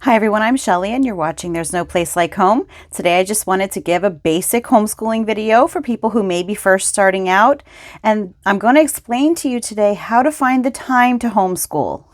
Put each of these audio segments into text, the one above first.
Hi everyone, I'm Shelly and you're watching There's No Place Like Home. Today I just wanted to give a basic homeschooling video for people who may be first starting out. And I'm going to explain to you today how to find the time to homeschool.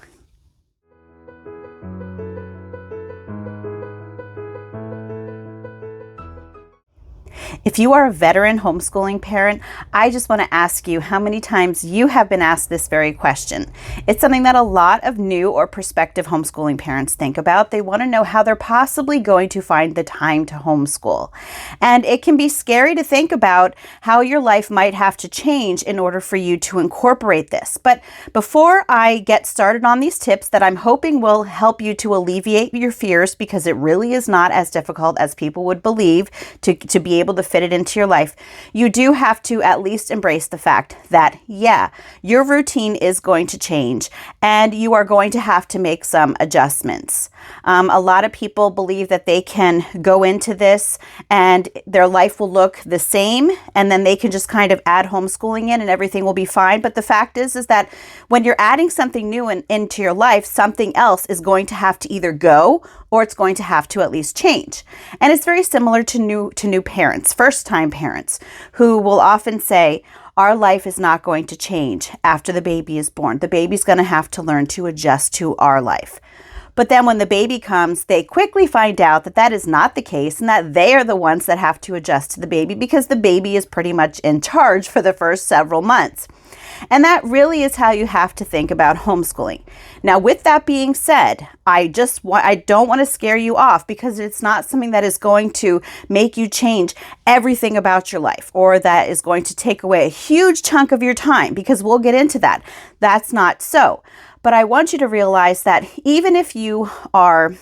If you are a veteran homeschooling parent, I just want to ask you how many times you have been asked this very question. It's something that a lot of new or prospective homeschooling parents think about. They want to know how they're possibly going to find the time to homeschool. And it can be scary to think about how your life might have to change in order for you to incorporate this. But before I get started on these tips that I'm hoping will help you to alleviate your fears, because it really is not as difficult as people would believe to be able to fit it into your life, you do have to at least embrace the fact that, yeah, your routine is going to change and you are going to have to make some adjustments. A lot of people believe that they can go into this and their life will look the same and then they can just kind of add homeschooling in and everything will be fine. But the fact is that when you're adding something new into your life, something else is going to have to either go or it's going to have to at least change. And it's very similar to new parents, first-time parents, who will often say, our life is not going to change after the baby is born. The baby's going to have to learn to adjust to our life. But then when the baby comes, they quickly find out that that is not the case and that they are the ones that have to adjust to the baby because the baby is pretty much in charge for the first several months. And that really is how you have to think about homeschooling. Now, with that being said, I don't want to scare you off because it's not something that is going to make you change everything about your life or that is going to take away a huge chunk of your time, because we'll get into that. That's not so. But I want you to realize that even if you are,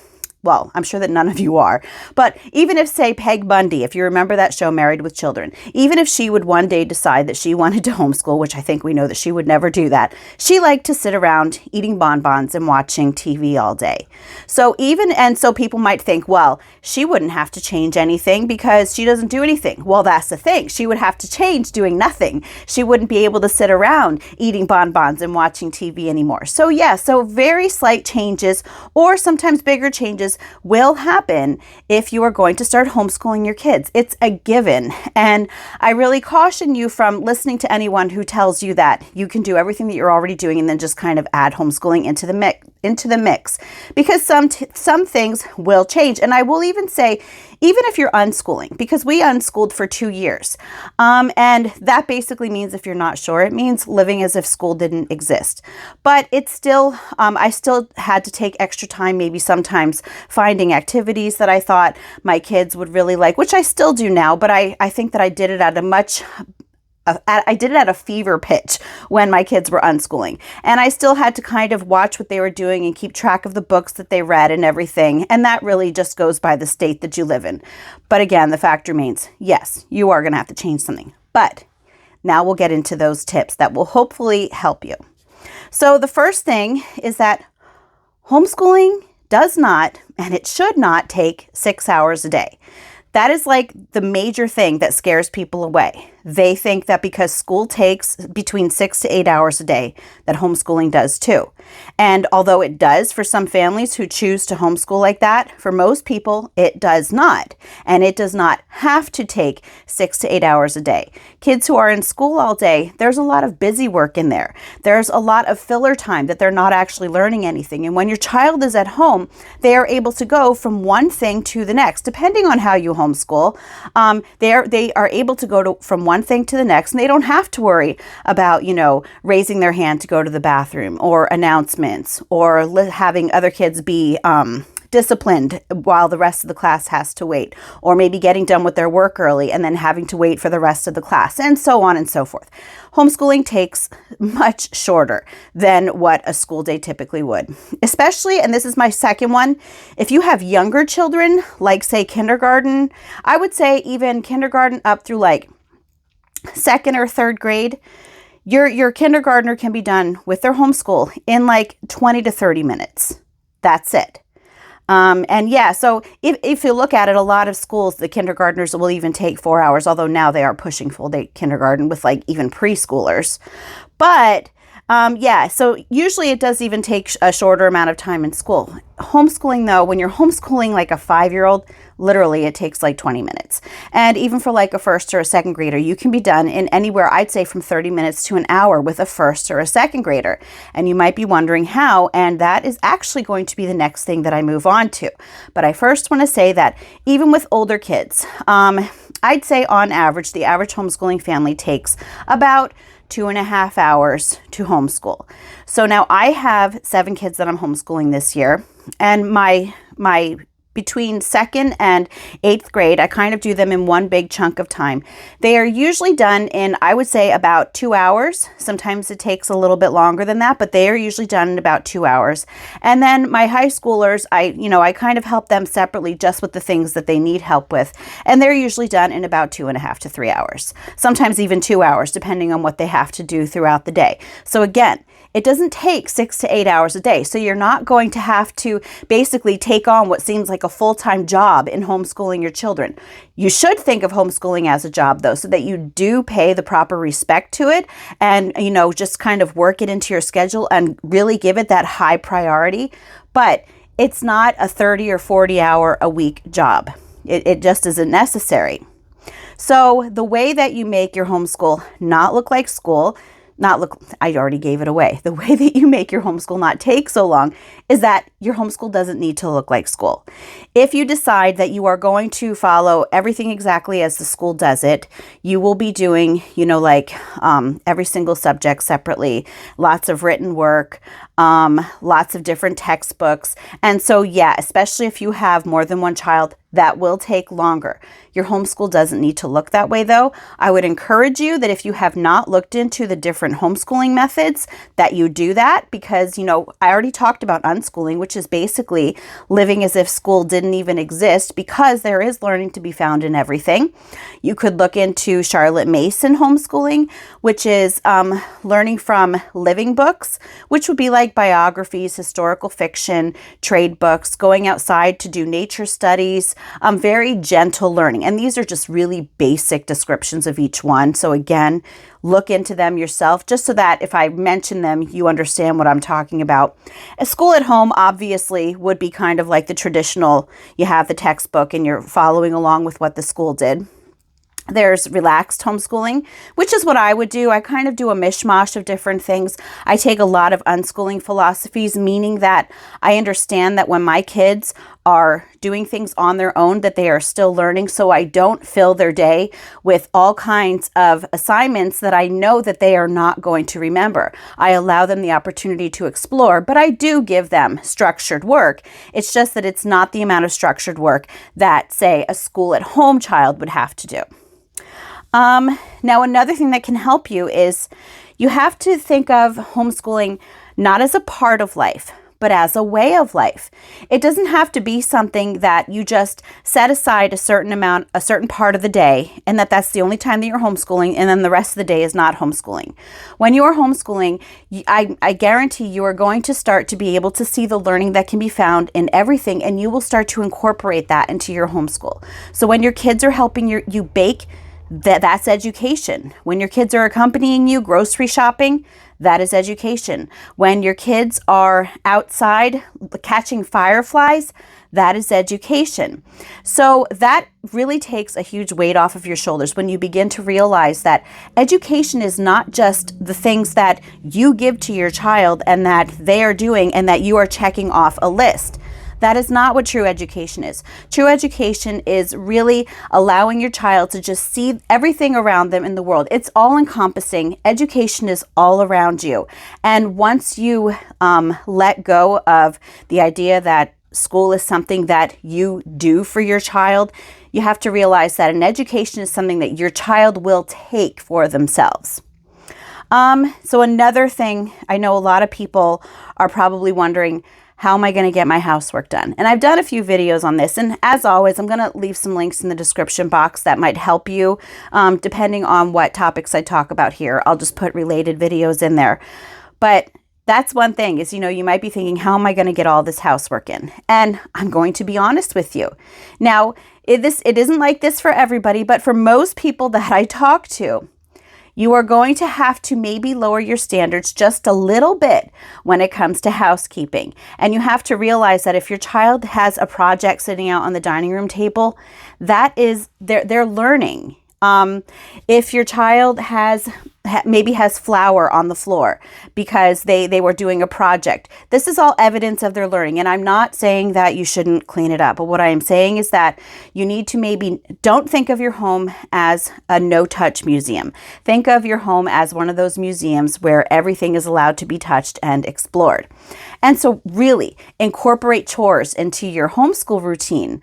well, I'm sure that none of you are, but even if, say, Peg Bundy, if you remember that show, Married with Children, even if she would one day decide that she wanted to homeschool, which I think we know that she would never do that, she liked to sit around eating bonbons and watching TV all day. So people might think, well, she wouldn't have to change anything because she doesn't do anything. Well, that's the thing. She would have to change doing nothing. She wouldn't be able to sit around eating bonbons and watching TV anymore. So yeah, so very slight changes or sometimes bigger changes will happen if you are going to start homeschooling your kids. It's a given. And I really caution you from listening to anyone who tells you that you can do everything that you're already doing and then just kind of add homeschooling into the mix, because some things will change. And I will even say, even if you're unschooling, because we unschooled for 2 years. And that basically means, if you're not sure, it means living as if school didn't exist. But it's still, I still had to take extra time, maybe sometimes finding activities that I thought my kids would really like, which I still do now, but I think that I did it at a fever pitch when my kids were unschooling. And I still had to kind of watch what they were doing and keep track of the books that they read and everything. And that really just goes by the state that you live in. But again, the fact remains, yes, you are going to have to change something. But now we'll get into those tips that will hopefully help you. So the first thing is that homeschooling does not, and it should not, take 6 hours a day. That is like the major thing that scares people away. They think that because school takes between 6 to 8 hours a day, that homeschooling does too. And although it does for some families who choose to homeschool like that, for most people, it does not. And it does not have to take 6 to 8 hours a day. Kids who are in school all day, there's a lot of busy work in there. There's a lot of filler time that they're not actually learning anything. And when your child is at home, they are able to go from one thing to the next, depending on how you homeschool. They are able to go from one thing to the next, and they don't have to worry about, raising their hand to go to the bathroom or announcements or having other kids be disciplined while the rest of the class has to wait, or maybe getting done with their work early and then having to wait for the rest of the class, and so on and so forth. Homeschooling takes much shorter than what a school day typically would. Especially, and this is my second one, if you have younger children, like say kindergarten, I would say even kindergarten up through like second or third grade, your kindergartner can be done with their homeschool in like 20 to 30 minutes. That's it. And yeah, so if you look at it, a lot of schools, the kindergartners will even take 4 hours, although now they are pushing full day kindergarten with like even preschoolers. But Yeah, so usually it does even take a shorter amount of time in school. Homeschooling, though, when you're homeschooling like a 5-year-old, literally it takes like 20 minutes. And even for like a first or a second grader, you can be done in anywhere, I'd say from 30 minutes to an hour with a first or a second grader. And you might be wondering how, and that is actually going to be the next thing that I move on to. But I first want to say that even with older kids, I'd say on average, the average homeschooling family takes about 2.5 hours to homeschool. So now I have 7 kids that I'm homeschooling this year, and my between 2nd and 8th grade, I kind of do them in one big chunk of time. They are usually done in, I would say, about 2 hours. Sometimes it takes a little bit longer than that, but they are usually done in about 2 hours. And then my high schoolers, I kind of help them separately just with the things that they need help with. And they're usually done in about 2.5 to 3 hours, sometimes even 2 hours, depending on what they have to do throughout the day. So again, it doesn't take 6 to 8 hours a day. So you're not going to have to basically take on what seems like a full-time job in homeschooling your children. You should think of homeschooling as a job, though, so that you do pay the proper respect to it and, just kind of work it into your schedule and really give it that high priority. But it's not a 30 or 40 hour a week job. It just isn't necessary. So the way that you make your homeschool not look like school, I already gave it away. The way that you make your homeschool not take so long is that your homeschool doesn't need to look like school. If you decide that you are going to follow everything exactly as the school does it, you will be doing, every single subject separately, lots of written work, lots of different textbooks. And so, yeah, especially if you have more than one child, that will take longer. Your homeschool doesn't need to look that way, though. I would encourage you that if you have not looked into the different homeschooling methods, that you do that, because, I already talked about unschooling, which is basically living as if school didn't even exist, because there is learning to be found in everything. You could look into Charlotte Mason homeschooling, which is learning from living books, which would be like biographies, historical fiction, trade books, going outside to do nature studies, very gentle learning. And these are just really basic descriptions of each one. So again, look into them yourself, just so that if I mention them, you understand what I'm talking about. A school at home obviously would be kind of like the traditional, you have the textbook and you're following along with what the school did. There's relaxed homeschooling, which is what I would do. I kind of do a mishmash of different things. I take a lot of unschooling philosophies, meaning that I understand that when my kids are doing things on their own, that they are still learning. So I don't fill their day with all kinds of assignments that I know that they are not going to remember. I allow them the opportunity to explore, but I do give them structured work. It's just that it's not the amount of structured work that, say, a school at home child would have to do. Now, another thing that can help you is you have to think of homeschooling not as a part of life, but as a way of life. It doesn't have to be something that you just set aside a certain part of the day, and that's the only time that you're homeschooling, and then the rest of the day is not homeschooling. When you are homeschooling, I guarantee you are going to start to be able to see the learning that can be found in everything, and you will start to incorporate that into your homeschool. So when your kids are helping you bake, that's education. When your kids are accompanying you grocery shopping, that is education. When your kids are outside catching fireflies, that is education. So that really takes a huge weight off of your shoulders when you begin to realize that education is not just the things that you give to your child and that they are doing and that you are checking off a list. That is not what true education is. True education is really allowing your child to just see everything around them in the world. It's all encompassing. Education is all around you. And once you let go of the idea that school is something that you do for your child, you have to realize that an education is something that your child will take for themselves. So another thing, I know a lot of people are probably wondering, how am I going to get my housework done? And I've done a few videos on this. And as always, I'm going to leave some links in the description box that might help you, depending on what topics I talk about here. I'll just put related videos in there. But that's one thing is, you might be thinking, how am I going to get all this housework in? And I'm going to be honest with you. Now, it isn't like this for everybody, but for most people that I talk to, You are going to have to maybe lower your standards just a little bit when it comes to housekeeping. And you have to realize that if your child has a project sitting out on the dining room table, that is, they're learning. If your child maybe has flour on the floor because they were doing a project, this is all evidence of their learning. And I'm not saying that you shouldn't clean it up, but what I am saying is that you need to maybe don't think of your home as a no-touch museum. Think of your home as one of those museums where everything is allowed to be touched and explored. And so really incorporate chores into your homeschool routine.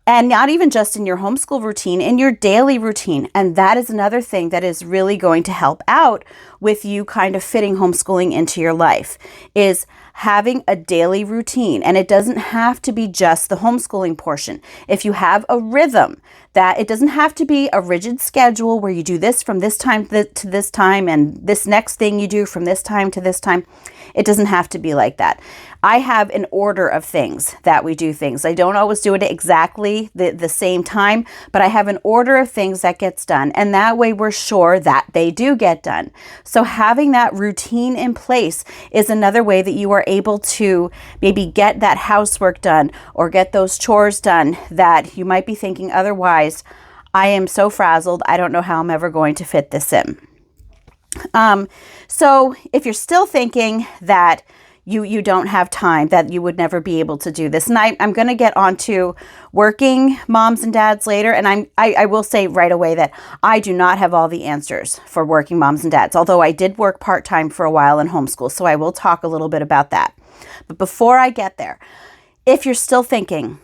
And not even just in your homeschool routine, in your daily routine. And that is another thing that is really going to help out with you kind of fitting homeschooling into your life, is having a daily routine. And it doesn't have to be just the homeschooling portion. If you have a rhythm, that it doesn't have to be a rigid schedule where you do this from this time to this time and this next thing you do from this time to this time. It doesn't have to be like that. I have an order of things that we do things. I don't always do it at exactly the same time, but I have an order of things that gets done. And that way we're sure that they do get done. So having that routine in place is another way that you are able to maybe get that housework done or get those chores done that you might be thinking otherwise, I am so frazzled, I don't know how I'm ever going to fit this in. So if you're still thinking that you don't have time, that you would never be able to do this, and I'm going to get onto working moms and dads later, and I will say right away that I do not have all the answers for working moms and dads, although I did work part-time for a while in homeschool, so I will talk a little bit about that. But before I get there, if you're still thinking,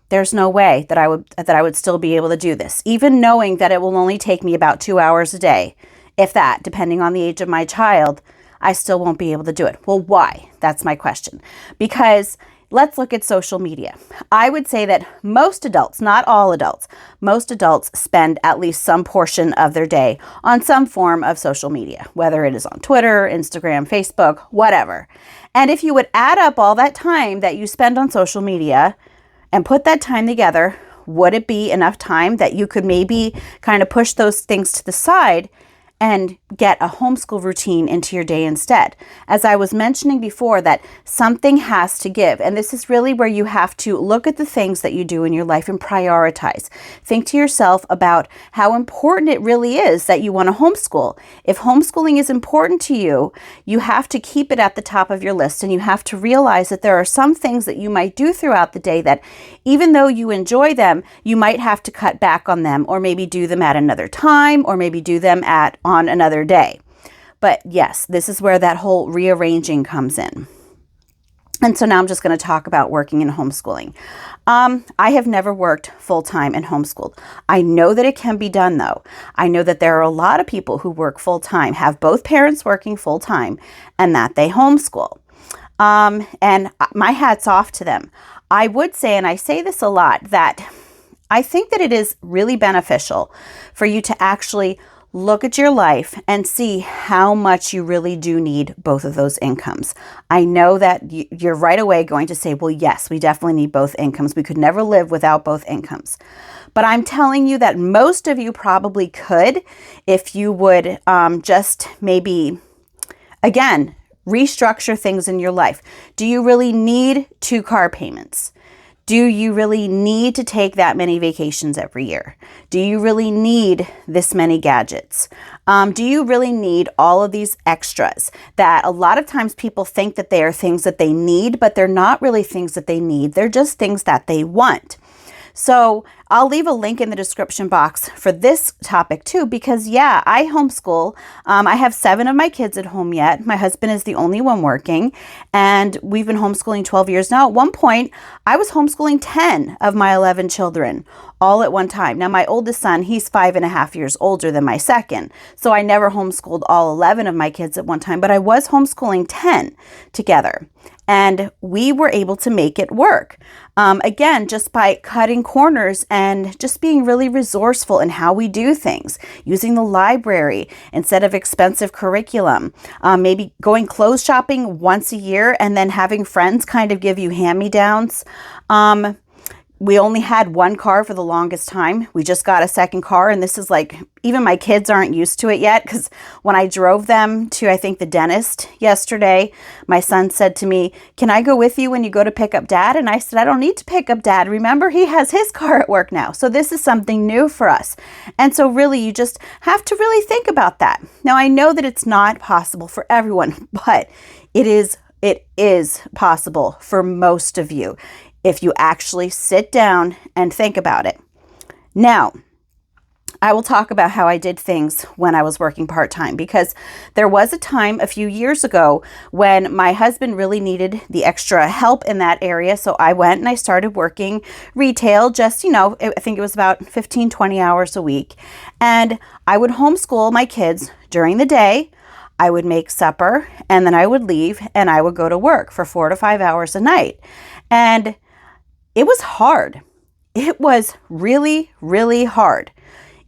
there's no way that I would still be able to do this, even knowing that it will only take me about 2 hours a day, if that, depending on the age of my child, I still won't be able to do it. Well, why? That's my question. Because let's look at social media. I would say that most adults, not all adults, most adults spend at least some portion of their day on some form of social media, whether it is on Twitter, Instagram, Facebook, whatever. And if you would add up all that time that you spend on social media and put that time together, would it be enough time that you could maybe kind of push those things to the side and get a homeschool routine into your day instead? As I was mentioning before, that something has to give. And this is really where you have to look at the things that you do in your life and prioritize. Think to yourself about how important it really is that you want to homeschool. If homeschooling is important to you, you have to keep it at the top of your list, and you have to realize that there are some things that you might do throughout the day that even though you enjoy them, you might have to cut back on them, or maybe do them at another time, or maybe do them on another day. But yes, this is where that whole rearranging comes in. And so now I'm just going to talk about working in homeschooling. I have never worked full-time and homeschooled. I know that it can be done though. I know that there are a lot of people who work full-time, have both parents working full-time, and that they homeschool. And my hat's off to them. I would say, and I say this a lot, that I think that it is really beneficial for you to actually look at your life and see how much you really do need both of those incomes. I know that you're right away going to say, well, yes, we definitely need both incomes. We could never live without both incomes. But I'm telling you that most of you probably could if you would just maybe, again, restructure things in your life. Do you really need 2 car payments? Do you really need to take that many vacations every year? Do you really need this many gadgets? Do you really need all of these extras that a lot of times people think that they are things that they need, but they're not really things that they need. They're just things that they want. So I'll leave a link in the description box for this topic too, because yeah, I homeschool. I have 7 of my kids at home yet. My husband is the only one working, and we've been homeschooling 12 years now. At one point, I was homeschooling 10 of my 11 children all at one time. Now, my oldest son, he's 5.5 years older than my second. So I never homeschooled all 11 of my kids at one time, but I was homeschooling 10 together. And we were able to make it work. Again, just by cutting corners and just being really resourceful in how we do things, using the library instead of expensive curriculum, maybe going clothes shopping once a year and then having friends kind of give you hand-me-downs. we only had one car for the longest time. We just got a second car, and this is like, even my kids aren't used to it yet, because when I drove them to, I think, the dentist yesterday, my son said to me, "Can I go with you when you go to pick up Dad?" And I said, "I don't need to pick up Dad. Remember, he has his car at work now." So this is something new for us. And so really, you just have to really think about that. Now, I know that it's not possible for everyone, but it is possible for most of you if you actually sit down and think about it. Now, I will talk about how I did things when I was working part-time, because there was a time a few years ago when my husband really needed the extra help in that area. So I went and I started working retail, just, I think it was about 15, 20 hours a week. And I would homeschool my kids during the day. I would make supper, and then I would leave and I would go to work for 4 to 5 hours a night. And it was hard. It was really, really hard.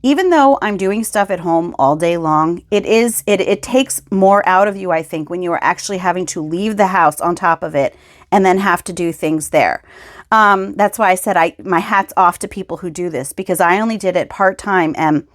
Even though I'm doing stuff at home all day long, it takes more out of you, I think, when you are actually having to leave the house on top of it and then have to do things there. That's why I said my hat's off to people who do this, because I only did it part-time, and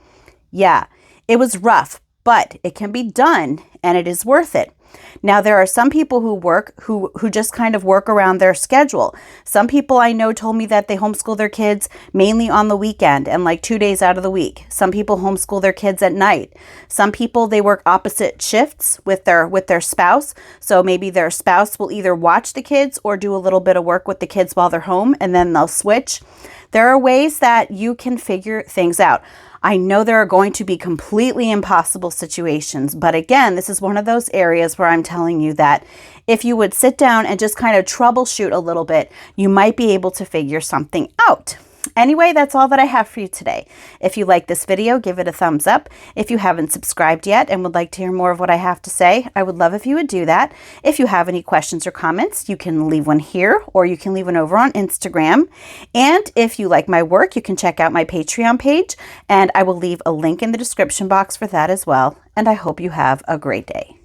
yeah, it was rough, but it can be done and it is worth it. Now, there are some people who just kind of work around their schedule. Some people I know told me that they homeschool their kids mainly on the weekend and like 2 days out of the week. Some people homeschool their kids at night. Some people, they work opposite shifts with their spouse. So maybe their spouse will either watch the kids or do a little bit of work with the kids while they're home, and then they'll switch. There are ways that you can figure things out. I know there are going to be completely impossible situations, but again, this is one of those areas where I'm telling you that if you would sit down and just kind of troubleshoot a little bit, you might be able to figure something out. Anyway, that's all that I have for you today. If you like this video, give it a thumbs up. If you haven't subscribed yet and would like to hear more of what I have to say, I would love if you would do that. If you have any questions or comments, you can leave one here, or you can leave one over on Instagram. And if you like my work, you can check out my Patreon page, and I will leave a link in the description box for that as well. And I hope you have a great day.